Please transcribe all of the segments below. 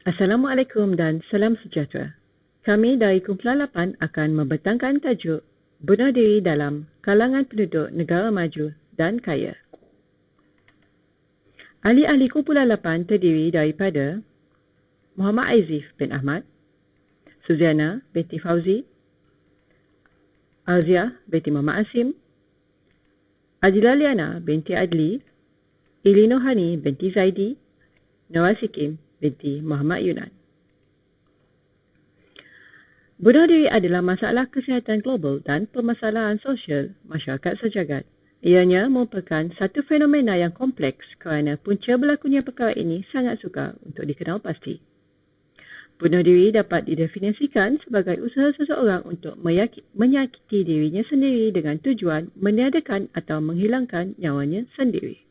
Assalamualaikum dan salam sejahtera. Kami dari Kumpulan 8 akan membentangkan tajuk Bunuh Diri dalam Kalangan Penduduk Negara Maju dan Kaya. Ahli-ahli Kumpulan 8 terdiri daripada Muhammad Aizif bin Ahmad, Suziana binti Fauzi, Alzia binti Muhammad Asim, Adila Liana binti Adli, Ili Nohani binti Zaidi, Noah Sikim binti Muhammad Yunan. Bunuh diri adalah masalah kesihatan global dan permasalahan sosial masyarakat sejagat. Ianya merupakan satu fenomena yang kompleks kerana punca berlakunya perkara ini sangat sukar untuk dikenal pasti. Bunuh diri dapat didefinisikan sebagai usaha seseorang untuk menyakiti dirinya sendiri dengan tujuan meniadakan atau menghilangkan nyawanya sendiri.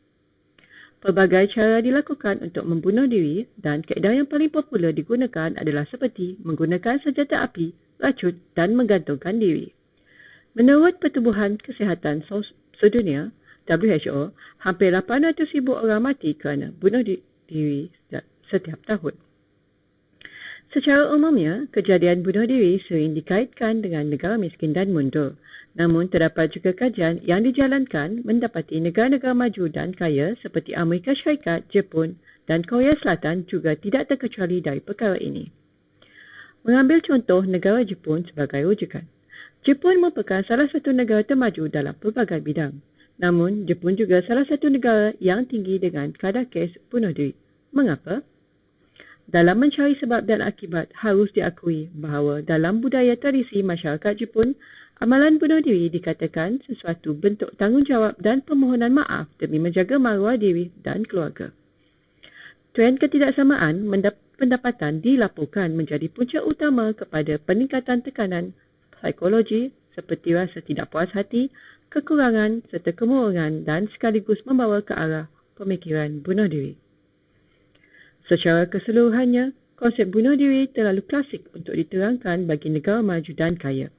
Pelbagai cara dilakukan untuk membunuh diri dan kaedah yang paling popular digunakan adalah seperti menggunakan senjata api, racun dan menggantungkan diri. Menurut Pertubuhan Kesihatan Sedunia (WHO), hampir 800,000 orang mati kerana bunuh diri setiap tahun. Secara umumnya, kejadian bunuh diri sering dikaitkan dengan negara miskin dan mundur. Namun, terdapat juga kajian yang dijalankan mendapati negara-negara maju dan kaya seperti Amerika Syarikat, Jepun dan Korea Selatan juga tidak terkecuali dari perkara ini. Mengambil contoh negara Jepun sebagai rujukan. Jepun merupakan salah satu negara termaju dalam pelbagai bidang. Namun, Jepun juga salah satu negara yang tinggi dengan kadar kes bunuh diri. Mengapa? Dalam mencari sebab dan akibat, harus diakui bahawa dalam budaya tradisi masyarakat Jepun, amalan bunuh diri dikatakan sesuatu bentuk tanggungjawab dan permohonan maaf demi menjaga maruah diri dan keluarga. Trend ketidaksamaan pendapatan dilaporkan menjadi punca utama kepada peningkatan tekanan psikologi seperti rasa tidak puas hati, kekurangan serta kemurungan dan sekaligus membawa ke arah pemikiran bunuh diri. Secara keseluruhannya, konsep bunuh diri terlalu klasik untuk diterangkan bagi negara maju dan kaya.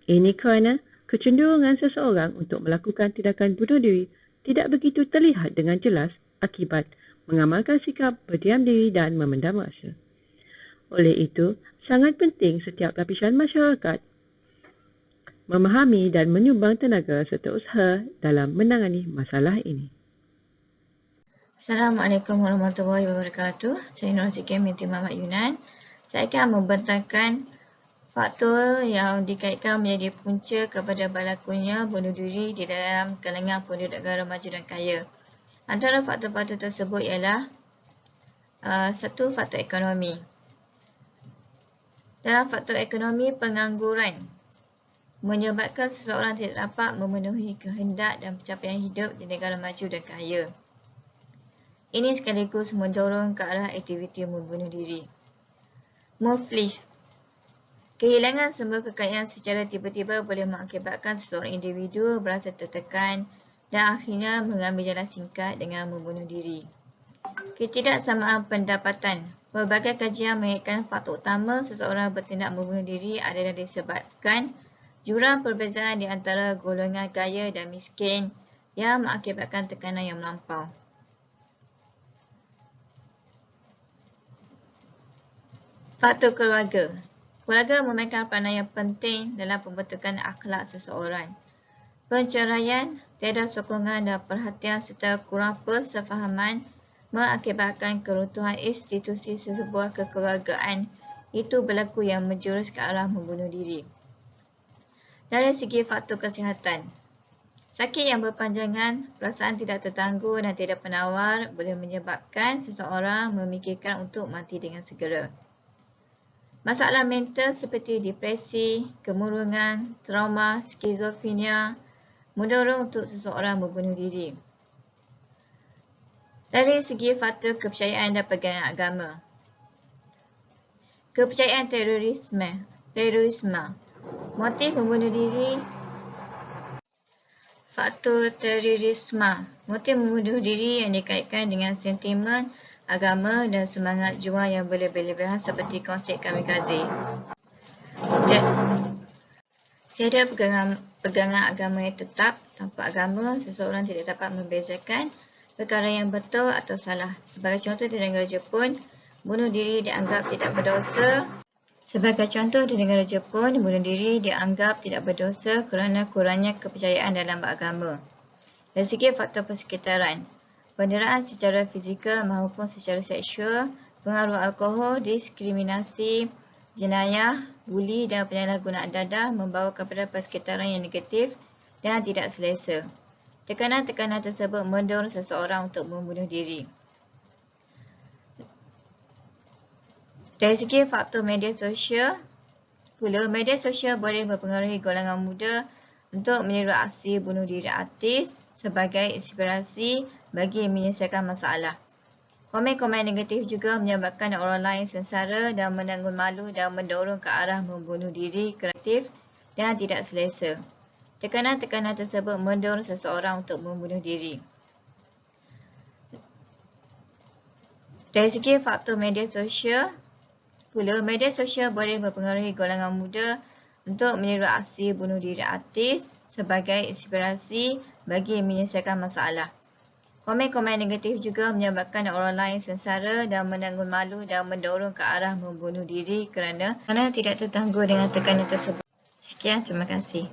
Ini kerana kecenderungan seseorang untuk melakukan tindakan bunuh diri tidak begitu terlihat dengan jelas akibat mengamalkan sikap berdiam diri dan memendam rasa. Oleh itu, sangat penting setiap lapisan masyarakat memahami dan menyumbang tenaga serta usaha dalam menangani masalah ini. Assalamualaikum warahmatullahi wabarakatuh. Saya Noah Sikim binti Muhammad Yunan. Saya akan membentangkan faktor yang dikaitkan menjadi punca kepada berlakunya bunuh diri di dalam kalangan penduduk negara maju dan kaya. Antara faktor-faktor tersebut ialah satu, faktor ekonomi. Dalam faktor ekonomi, pengangguran menyebabkan seseorang tidak dapat memenuhi kehendak dan pencapaian hidup di negara maju dan kaya. Ini sekaligus mendorong ke arah aktiviti membunuh diri. Muflis. Kehilangan sumber kekayaan secara tiba-tiba boleh mengakibatkan seseorang individu berasa tertekan dan akhirnya mengambil jalan singkat dengan membunuh diri. Ketidaksamaan pendapatan. Pelbagai kajian mengingatkan faktor utama seseorang bertindak membunuh diri adalah disebabkan jurang perbezaan di antara golongan kaya dan miskin yang mengakibatkan tekanan yang melampau. Faktor keluarga. Keluarga memainkan peranan yang penting dalam pembentukan akhlak seseorang. Perceraian, tiada sokongan dan perhatian serta kurang persefahaman mengakibatkan keruntuhan institusi sesebuah kekeluargaan. Itu berlaku yang menjurus ke arah membunuh diri. Dari segi faktor kesihatan, sakit yang berpanjangan, perasaan tidak tertangguh dan tidak penawar boleh menyebabkan seseorang memikirkan untuk mati dengan segera. Masalah mental seperti depresi, kemurungan, trauma, skizofrenia mendorong untuk seseorang membunuh diri. Dari segi faktor kepercayaan dan pegangan agama. Kepercayaan terorisme. Motif membunuh diri. Faktor terorisme. Motif membunuh diri yang dikaitkan dengan sentimen agama dan semangat juang yang berlebihan seperti konsep kamikaze. Tiada pegangan agama yang tetap. Tanpa agama, seseorang tidak dapat membezakan perkara yang betul atau salah. Sebagai contoh, di negara Jepun, bunuh diri dianggap tidak berdosa. Sebagai contoh, di negara Jepun, bunuh diri dianggap tidak berdosa kerana kurangnya kepercayaan dalam beragama. Dari segi faktor persekitaran, penderaan secara fizikal maupun secara seksual, pengaruh alkohol, diskriminasi, jenayah, buli dan penyalahgunaan dadah membawa kepada persekitaran yang negatif dan tidak selesa. Tekanan-tekanan tersebut mendorong seseorang untuk membunuh diri. Dari segi faktor media sosial pula, media sosial boleh mempengaruhi golongan muda untuk meniru aksi bunuh diri artis sebagai inspirasi bagi menyelesaikan masalah. Komen-komen negatif juga menyebabkan orang lain sengsara dan menanggung malu dan mendorong ke arah membunuh diri kreatif dan tidak selesa. Tekanan-tekanan tersebut mendorong seseorang untuk membunuh diri. Dari segi faktor media sosial pula, media sosial boleh mempengaruhi golongan muda untuk meniru aksi bunuh diri artis sebagai inspirasi bagi menyelesaikan masalah. Komen-komen negatif juga menyebabkan orang lain sengsara dan menanggung malu dan mendorong ke arah membunuh diri kerana tidak tertangguh dengan tekanan tersebut. Sekian, terima kasih.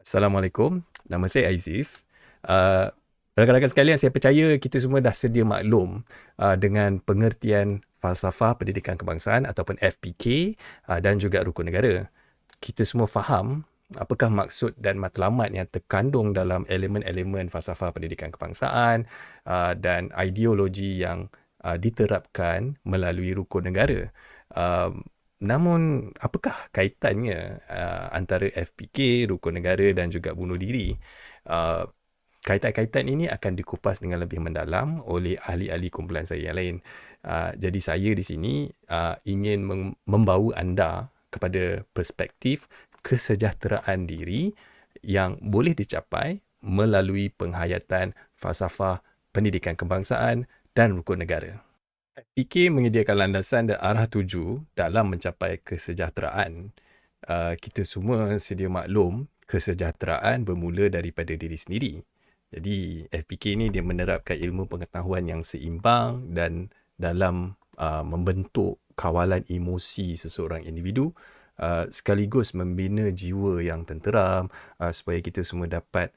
Assalamualaikum, nama saya Aizif. Rakan-rakan sekalian, saya percaya kita semua dah sedia maklum dengan pengertian falsafah pendidikan kebangsaan ataupun FPK dan juga rukun negara. Kita semua faham apakah maksud dan matlamat yang terkandung dalam elemen-elemen falsafah pendidikan kebangsaan dan ideologi yang diterapkan melalui rukun negara. Namun, apakah kaitannya antara FPK, rukun negara dan juga bunuh diri? Kaitan-kaitan ini akan dikupas dengan lebih mendalam oleh ahli-ahli kumpulan saya yang lain. Jadi saya di sini ingin membawa anda kepada perspektif kesejahteraan diri yang boleh dicapai melalui penghayatan falsafah pendidikan kebangsaan dan rukun negara. FPK menyediakan landasan dan arah tuju dalam mencapai kesejahteraan. Kita semua sedia maklum, kesejahteraan bermula daripada diri sendiri. Jadi FPK ni dia menerapkan ilmu pengetahuan yang seimbang dan dalam membentuk kawalan emosi seseorang individu, sekaligus membina jiwa yang tenteram supaya kita semua dapat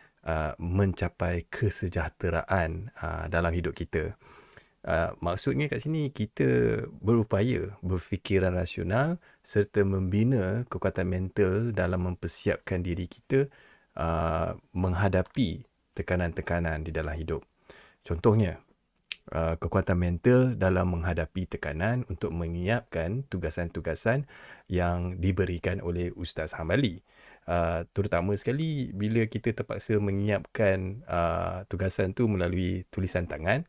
mencapai kesejahteraan dalam hidup kita. Maksudnya kat sini kita berupaya berfikiran rasional serta membina kekuatan mental dalam mempersiapkan diri kita menghadapi tekanan-tekanan di dalam hidup. Contohnya, kekuatan mental dalam menghadapi tekanan untuk menyiapkan tugasan-tugasan yang diberikan oleh Ustaz Hambali. Terutama sekali bila kita terpaksa menyiapkan tugasan tu melalui tulisan tangan,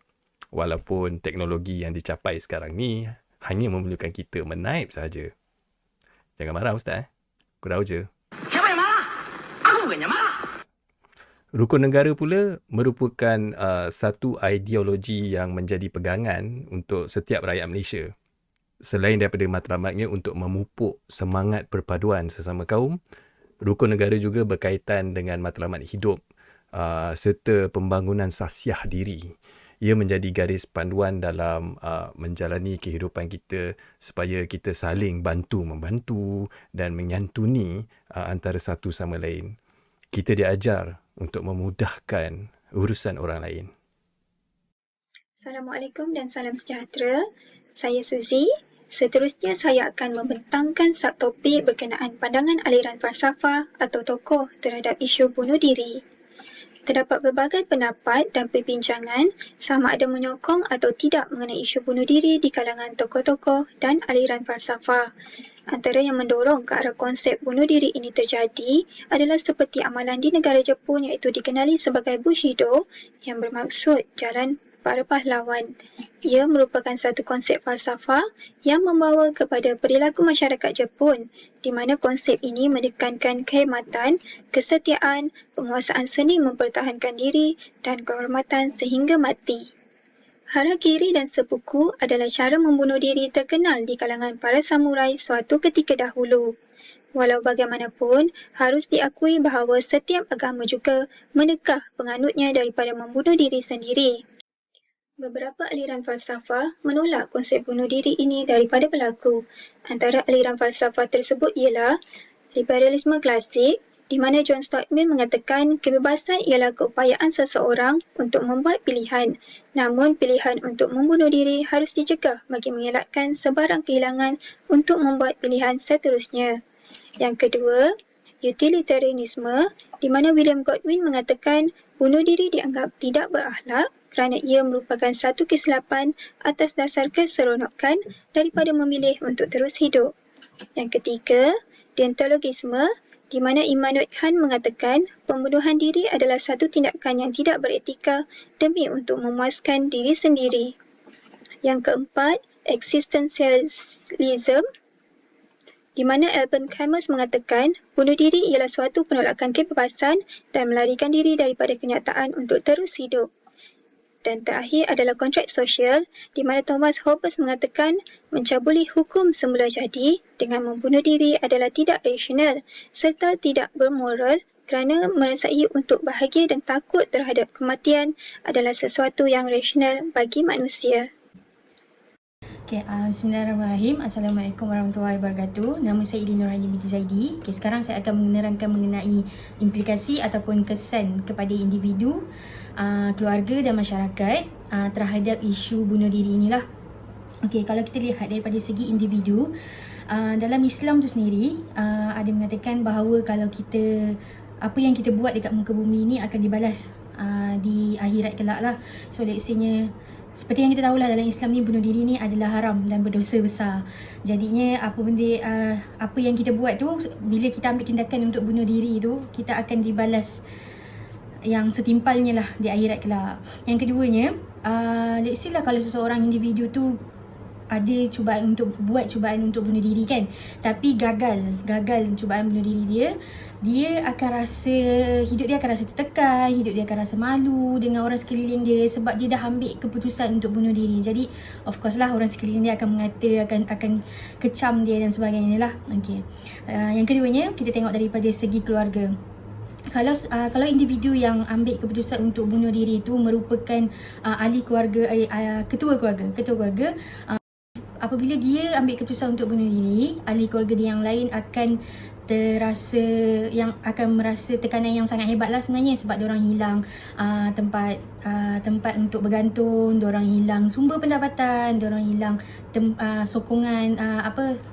walaupun teknologi yang dicapai sekarang ni hanya memerlukan kita menaip sahaja. Jangan marah Ustaz. Kurau je. Siapa yang marah? Aku bukannya marah. Rukun negara pula merupakan satu ideologi yang menjadi pegangan untuk setiap rakyat Malaysia. Selain daripada matlamatnya untuk memupuk semangat perpaduan sesama kaum, rukun negara juga berkaitan dengan matlamat hidup serta pembangunan sasiah diri. Ia menjadi garis panduan dalam menjalani kehidupan kita supaya kita saling bantu-membantu dan menyantuni antara satu sama lain. Kita diajar untuk memudahkan urusan orang lain. Assalamualaikum dan salam sejahtera. Saya Suzy. Seterusnya saya akan membentangkan subtopik berkenaan pandangan aliran falsafah atau tokoh terhadap isu bunuh diri. Terdapat berbagai pendapat dan perbincangan sama ada menyokong atau tidak mengenai isu bunuh diri di kalangan tokoh-tokoh dan aliran falsafah. Antara yang mendorong ke arah konsep bunuh diri ini terjadi adalah seperti amalan di negara Jepun iaitu dikenali sebagai Bushido yang bermaksud jalan para pahlawan. Ia merupakan satu konsep falsafah yang membawa kepada perilaku masyarakat Jepun di mana konsep ini menekankan kehormatan, kesetiaan, penguasaan seni mempertahankan diri dan kehormatan sehingga mati. Harakiri dan seppuku adalah cara membunuh diri terkenal di kalangan para samurai suatu ketika dahulu. Walau bagaimanapun, harus diakui bahawa setiap agama juga menekah penganutnya daripada membunuh diri sendiri. Beberapa aliran falsafah menolak konsep bunuh diri ini daripada berlaku. Antara aliran falsafah tersebut ialah liberalisme klasik, di mana John Stuart Mill mengatakan kebebasan ialah keupayaan seseorang untuk membuat pilihan. Namun, pilihan untuk membunuh diri harus dicegah bagi mengelakkan sebarang kehilangan untuk membuat pilihan seterusnya. Yang kedua, utilitarianisme, di mana William Godwin mengatakan bunuh diri dianggap tidak berakhlak kerana ia merupakan satu kesilapan atas dasar keseronokan daripada memilih untuk terus hidup. Yang ketiga, deontologisme, di mana Immanuel Kant mengatakan pembunuhan diri adalah satu tindakan yang tidak beretika demi untuk memuaskan diri sendiri. Yang keempat, existentialism, di mana Albert Camus mengatakan bunuh diri ialah suatu penolakan kebebasan dan melarikan diri daripada kenyataan untuk terus hidup. Dan terakhir adalah kontrak sosial, di mana Thomas Hobbes mengatakan mencabuli hukum semula jadi dengan membunuh diri adalah tidak rasional serta tidak bermoral kerana merasai untuk bahagia dan takut terhadap kematian adalah sesuatu yang rasional bagi manusia. Okay, Bismillahirrahmanirrahim. Assalamualaikum warahmatullahi wabarakatuh. Nama saya Ili Nurhani binti Zaidi. Okay, sekarang saya akan menerangkan mengenai implikasi ataupun kesan kepada individu, keluarga dan masyarakat terhadap isu bunuh diri inilah. Okay, kalau kita lihat daripada segi individu, dalam Islam tu sendiri ada mengatakan bahawa kalau kita, apa yang kita buat dekat muka bumi ni akan dibalas di akhirat kelak lah. So let's say-nya, seperti yang kita tahulah dalam Islam ni bunuh diri ni adalah haram dan berdosa besar. Jadinya apa yang kita buat tu, bila kita ambil tindakan untuk bunuh diri tu, kita akan dibalas yang setimpalnya lah di akhirat kelak. Yang keduanya, let's say lah kalau seseorang individu tu ada cubaan untuk bunuh diri kan, tapi gagal cubaan bunuh diri dia akan rasa, hidup dia akan rasa tertekan, hidup dia akan rasa malu dengan orang sekeliling dia sebab dia dah ambil keputusan untuk bunuh diri. Jadi of course lah orang sekeliling dia akan mengata, akan kecam dia dan sebagainya lah. Okay. Yang keduanya, kita tengok daripada segi keluarga. Kalau individu yang ambil keputusan untuk bunuh diri itu merupakan ahli keluarga, ketua keluarga, apabila dia ambil keputusan untuk bunuh diri, ahli keluarga dia yang lain akan merasa tekanan yang sangat hebat lah sebenarnya, sebab diorang hilang tempat untuk bergantung, diorang hilang sumber pendapatan, diorang hilang sokongan,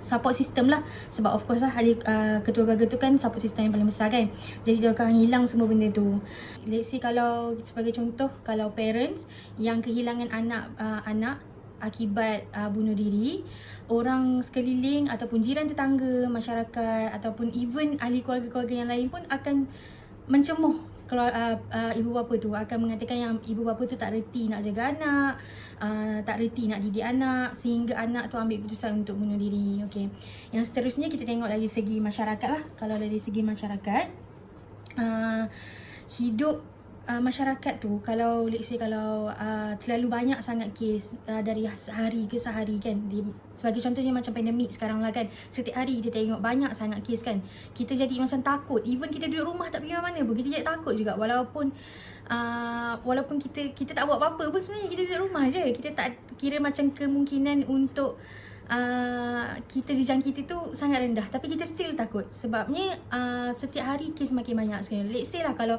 support system lah. Sebab of course lah ketua keluarga tu kan support system yang paling besar kan. Jadi diorang akan hilang semua benda tu. Let's say kalau sebagai contoh, kalau parents yang kehilangan anak akibat bunuh diri, orang sekeliling ataupun jiran tetangga, masyarakat ataupun even ahli keluarga-keluarga yang lain pun akan mencemuh ibu bapa tu, akan mengatakan yang ibu bapa tu tak reti nak jaga anak, tak reti nak didik anak, sehingga anak tu ambil keputusan untuk bunuh diri. Okay. Yang seterusnya kita tengok dari segi masyarakat lah. Kalau dari segi masyarakat, hidup masyarakat tu, kalau let's say kalau terlalu banyak sangat kes dari sehari ke sehari kan, sebagai contohnya macam pandemik sekarang lah kan, setiap hari kita tengok banyak sangat kes kan, kita jadi macam takut. Even kita duduk rumah tak pergi mana-mana pun kita jadi takut juga, walaupun kita tak buat apa-apa pun sebenarnya kita duduk rumah je. Kita tak kira macam kemungkinan untuk kita dijangkiti tu sangat rendah, tapi kita still takut. Sebabnya setiap hari kes makin banyak sekarang. Let's say lah kalau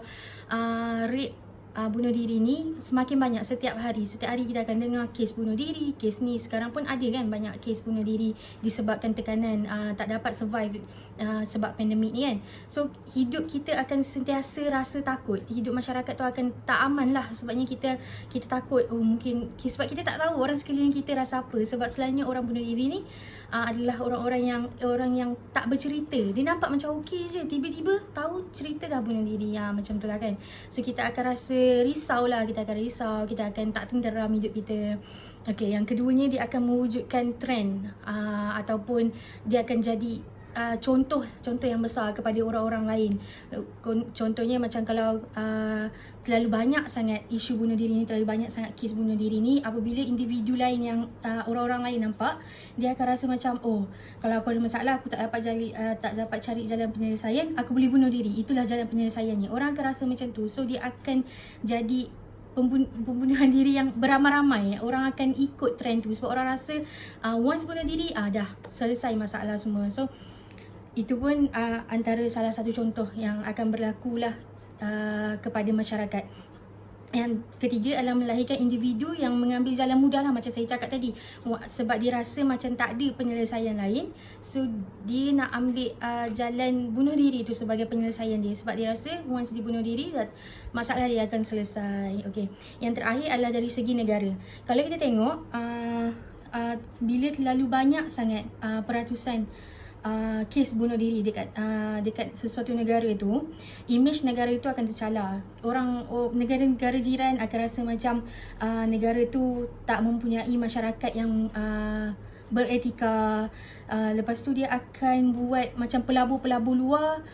rate bunuh diri ni semakin banyak setiap hari kita akan dengar kes bunuh diri, kes ni sekarang pun ada kan, banyak kes bunuh diri disebabkan tekanan, tak dapat survive sebab pandemik ni kan. So hidup kita akan sentiasa rasa takut, hidup masyarakat tu akan tak aman lah. Sebabnya kita takut, mungkin sebab kita tak tahu orang sekeliling kita rasa apa. Sebab selalunya orang bunuh diri ni adalah orang yang tak bercerita. Dia nampak macam okey je, tiba-tiba tahu cerita dah bunuh diri, macam tu lah kan. So kita akan rasa risau lah, kita akan tak tenteram hidup kita. Okay, yang keduanya, dia akan mewujudkan trend ataupun dia akan jadi contoh yang besar kepada orang-orang lain. Contohnya macam kalau terlalu banyak sangat isu bunuh diri ni, terlalu banyak sangat kes bunuh diri ni, apabila individu lain yang orang-orang lain nampak, dia akan rasa macam, oh, kalau aku ada masalah, aku tak dapat cari jalan penyelesaian, aku boleh bunuh diri, itulah jalan penyelesaiannya. Orang akan rasa macam tu. So dia akan jadi pembunuhan diri yang beramai-ramai. Orang akan ikut trend tu sebab orang rasa once bunuh diri dah selesai masalah semua. So itu pun antara salah satu contoh yang akan berlaku lah kepada masyarakat. Yang ketiga adalah melahirkan individu yang mengambil jalan mudah lah, macam saya cakap tadi, sebab dia rasa macam tak ada penyelesaian lain, so dia nak ambil jalan bunuh diri tu sebagai penyelesaian dia, sebab dia rasa once dia bunuh diri masalah dia akan selesai. Okay. Yang terakhir adalah dari segi negara. Kalau kita tengok bila terlalu banyak sangat peratusan kes bunuh diri dekat sesuatu negara tu, image negara itu akan tercalar. Negara-negara jiran akan rasa macam negara tu tak mempunyai masyarakat yang beretika. Lepas tu dia akan buat macam pelabur-pelabur luar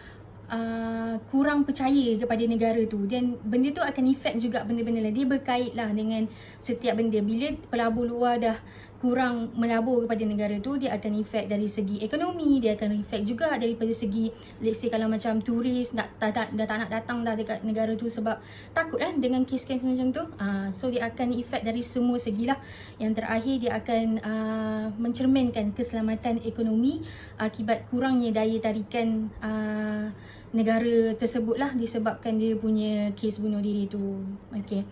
kurang percaya kepada negara tu, dan benda tu akan efek juga benda-benda lain. Dia berkait lah dengan setiap benda. Bila pelabur luar dah kurang melabur kepada negara tu, dia akan efek dari segi ekonomi, dia akan efek juga daripada segi, let's say kalau macam turis dah tak nak datang dah dekat negara tu sebab takut kan dengan kes-kes macam tu. So dia akan efek dari semua segi lah. Yang terakhir dia akan mencerminkan keselamatan ekonomi akibat kurangnya daya tarikan negara tersebut lah disebabkan dia punya kes bunuh diri tu. Okay.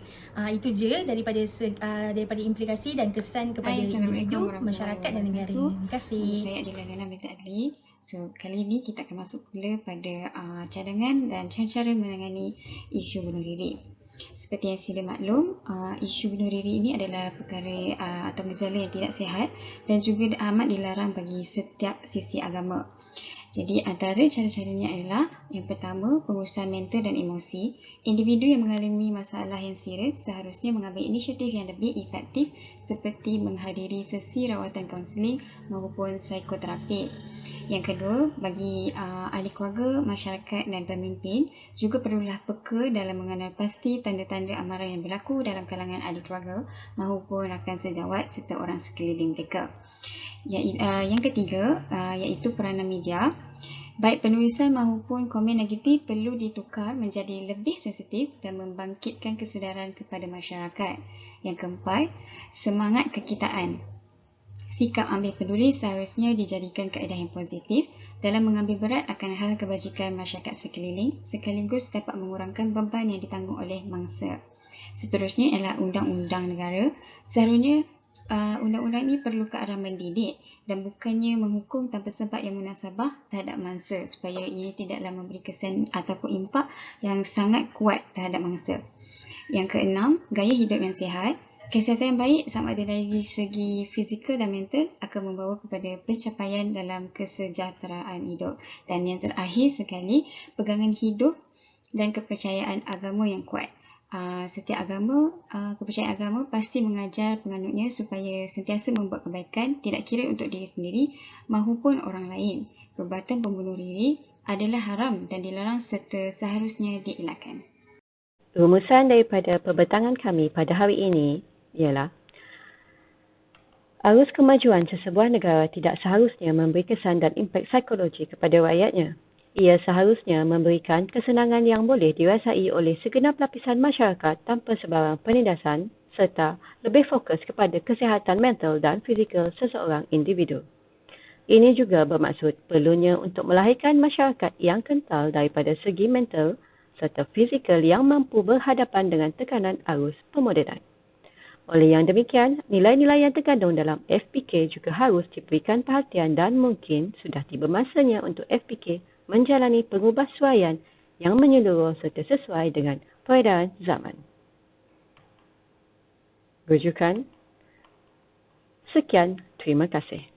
Itu je daripada implikasi dan kesan kepada individu, masyarakat dan negara. Terima kasih. Saya adalah Lana binti Adli. So kali ini kita akan masuk pula pada cadangan dan cara-cara menangani isu bunuh diri. Seperti yang sedia maklum, isu bunuh diri ini adalah perkara atau gejala yang tidak sihat dan juga amat dilarang bagi setiap sisi agama. Jadi antara cara-caranya adalah yang pertama, pengurusan mental dan emosi. Individu yang mengalami masalah yang serius seharusnya mengambil inisiatif yang lebih efektif seperti menghadiri sesi rawatan kaunseling maupun psikoterapi. Yang kedua, bagi ahli keluarga, masyarakat dan pemimpin juga perlulah peka dalam mengenal pasti tanda-tanda amaran yang berlaku dalam kalangan ahli keluarga maupun rakan sejawat serta orang sekeliling mereka. Yang ketiga, iaitu peranan media. Baik penulisan maupun komen negatif perlu ditukar menjadi lebih sensitif dan membangkitkan kesedaran kepada masyarakat. Yang keempat, semangat kekitaan. Sikap ambil peduli seharusnya dijadikan kaedah yang positif dalam mengambil berat akan hal kebajikan masyarakat sekeliling sekaligus dapat mengurangkan beban yang ditanggung oleh mangsa. Seterusnya ialah undang-undang negara. Seharusnya undang-undang ini perlu ke arah mendidik dan bukannya menghukum tanpa sebab yang munasabah terhadap mangsa supaya ia tidaklah memberi kesan ataupun impak yang sangat kuat terhadap mangsa. Yang keenam, gaya hidup yang sihat. Kesihatan yang baik sama ada dari segi fizikal dan mental akan membawa kepada pencapaian dalam kesejahteraan hidup. Dan yang terakhir sekali, pegangan hidup dan kepercayaan agama yang kuat. Setiap agama, kepercayaan agama pasti mengajar penganutnya supaya sentiasa membuat kebaikan, tidak kira untuk diri sendiri maupun orang lain. Perbuatan pembunuh diri adalah haram dan dilarang serta seharusnya dielakkan. Rumusan daripada perbentangan kami pada hari ini ialah arus kemajuan sesebuah negara tidak seharusnya memberi kesan dan impak psikologi kepada rakyatnya. Ia seharusnya memberikan kesenangan yang boleh dirasai oleh segenap lapisan masyarakat tanpa sebarang penindasan serta lebih fokus kepada kesihatan mental dan fizikal seseorang individu. Ini juga bermaksud perlunya untuk melahirkan masyarakat yang kental daripada segi mental serta fizikal yang mampu berhadapan dengan tekanan arus pemodenan. Oleh yang demikian, nilai-nilai yang terkandung dalam FPK juga harus diberikan perhatian dan mungkin sudah tiba masanya untuk FPK menjalani pengubahsuaian yang menyeluruh serta sesuai dengan peredaran zaman. Rujukan. Sekian, terima kasih.